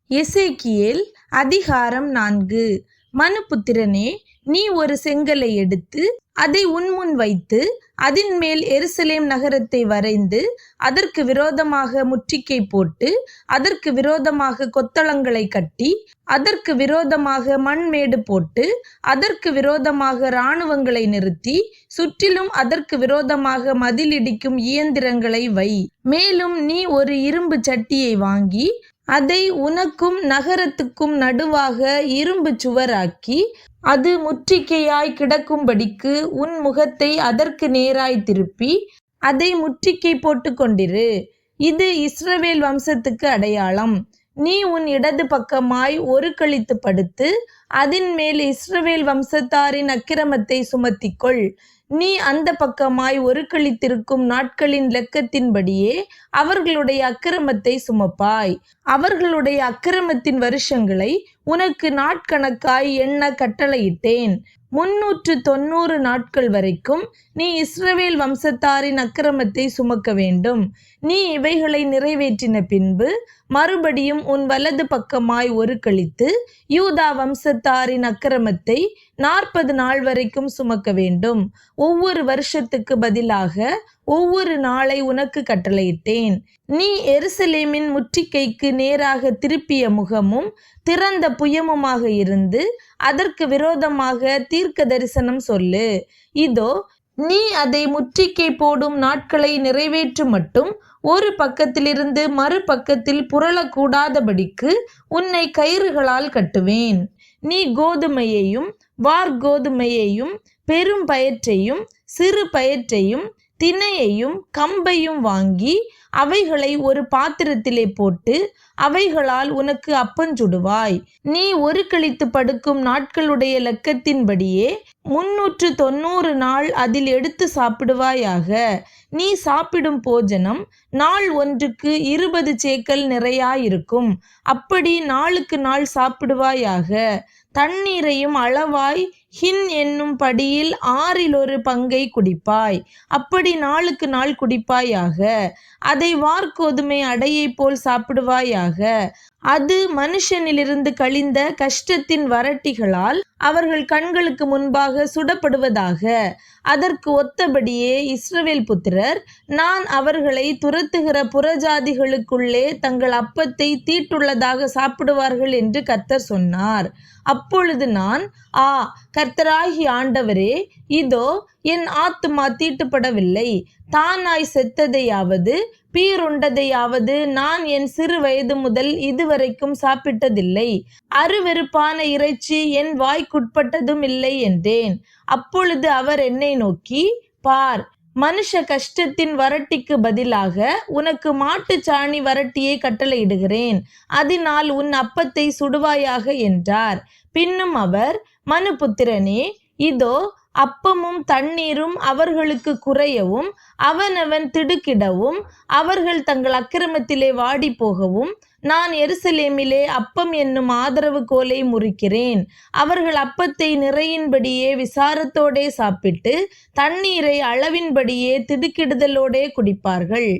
எசேக்கியேல் அதிகாரம் 4. மனுபுத்திரனே, நீ ஒரு செங்கலை எடுத்து அதை உன்முன் வைத்து அதின் மேல் எருசலேம் நகரத்தை வரைந்து அதற்கு விரோதமாக முற்றுகை போட்டு அதற்கு விரோதமாக கொத்தளங்களை கட்டி அதற்கு விரோதமாக மண்மேடு போட்டு அதற்கு விரோதமாக இராணுவங்களை நிறுத்தி சுற்றிலும் அதற்கு விரோதமாக மதிலிடிக்கும் இயந்திரங்களை வை. மேலும் நீ ஒரு இரும்பு சட்டியை வாங்கி அதை உனக்கும் நகரத்துக்கும் நடுவாக இரும்பு சுவராக்கி அது முற்றுகையாய் கிடக்கும்படிக்கு உன் முகத்தை அதற்கு நேராய் திருப்பி அதை முற்றுகை போட்டு கொண்டிரு. இது இஸ்ரவேல் வம்சத்துக்கு அடையாளம். நீ உன் இடது பக்கமாய் ஒரு கழித்து படுத்து அதின் மேல் இஸ்ரவேல் வம்சத்தாரின் அக்கிரமத்தை சுமத்திக்கொள். நீ அந்த பக்கமாய் ஒரு கழித்திருக்கும் நாட்களின் லெக்கத்தின்படியே அவர்களுடைய அக்கிரமத்தை சுமப்பாய். அவர்களுடைய அக்கிரமத்தின் வருஷங்களை உனக்கு நாட்கணக்காய் எண்ண கட்டளையிட்டேன். 390 நாட்கள் வரைக்கும் நீ இஸ்ரவேல் வம்சத்தாரின் அக்கிரமத்தை சுமக்க வேண்டும். நீ இவைகளை நிறைவேற்றின பின்பு மறுபடியும் உன் வலது பக்கமாய் ஒரு கழித்து யூதா வம்சத்தாரின் அக்கிரமத்தை 40 நாள் வரைக்கும் சுமக்க வேண்டும். ஒவ்வொரு வருஷத்துக்கு பதிலாக ஒவ்வொரு நாளை உனக்கு கட்டளையிட்டேன். நீ எருசலேமின் முற்றுகைக்கு நேராக திருப்பிய முகமும் திறந்த புயமுமாக இருந்து அதற்கு விரோதமாக தீர்க்க தரிசனம் சொல்லு. இதோ, நீ அதை முற்றுகை போடும் நாட்களை நிறைவேற்றும் மட்டும் ஒரு பக்கத்திலிருந்து மறுபக்கத்தில் புரளக்கூடாதபடிக்கு உன்னை கயிறுகளால் கட்டுவேன். நீ கோதுமையையும் வார்கோதுமையையும் பெரும் பயற்றையும் சிறு பயற்றையும் தினையையும் கம்பையும் வாங்கி அவைகளை ஒரு பாத்திரத்திலே போட்டு அவைகளால் உனக்கு அப்பஞ்சுடுவாய். நீ ஒரு கழித்து படுக்கும் நாட்களுடைய லெக்கத்தின்படியே 390 நாள் அதில் எடுத்து சாப்பிடுவாயாக. நீ சாப்பிடும் போஜனம் நாள் ஒன்றுக்கு 20 சேக்கல் நிறையாயிருக்கும். அப்படி நாளுக்கு நாள் சாப்பிடுவாயாக. தண்ணீரையும் அளவாய் ஹின் என்னும் படியில் 1/6 பங்கை குடிப்பாய். அப்படி நாளுக்கு நாள் குடிப்பாயாக. அதை வார்கோதுமை அடையை போல் சாப்பிடுவாயாக. அது மனுஷனிலிருந்து கழிந்த கஷ்டத்தின் வரட்டிகளால் அவர்கள் கண்களுக்கு முன்பாக சுடப்படுவதாக. அதற்கு ஒத்தபடியே இஸ்ரவேல் புத்திரர் நான் அவர்களை துரத்துகிற புறஜாதிகளுக்குள்ளே தங்கள் அப்பத்தை தீட்டுள்ளதாக சாப்பிடுவார்கள் என்று கர்த்தர் சொன்னார். அப்பொழுது நான், கர்த்தராகிய ஆண்டவரே, இதோ என் ஆத்துமா தீட்டுப்படவில்லை. தானாய் செத்ததையாவது பீருண்டதையாவது நான் என் சிறு வயது முதல் இதுவரைக்கும் சாப்பிட்டதில்லை. அருவெறுப்பான இறைச்சி என் வாய்க்குட்பட்டதும் இல்லை என்றேன். அப்பொழுது அவர் என்னை நோக்கி, பார், மனுஷ கஷ்டத்தின் வரட்டிக்கு பதிலாக உனக்கு மாட்டுச்சாணி வரட்டியை கட்டளையிடுகிறேன். அதனால் உன் அப்பத்தை சுடுவாயாக என்றார். பின்னும் அவர், மனுபுத்திரனே, இதோ அப்பமும் தண்ணீரும் அவர்களுக்கு குறையவும் அவனவன் திடுக்கிடவும் அவர்கள் தங்கள் அக்கிரமத்திலே வாடி போகவும் நான் எருசலேமிலே அப்பம் என்னும் ஆதரவு கோலை முறிக்கிறேன். அவர்கள் அப்பத்தை நிறையின்படியே விசாரத்தோடே சாப்பிட்டு தண்ணீரை அளவின்படியே திடுக்கிடுதலோடே குடிப்பார்கள்.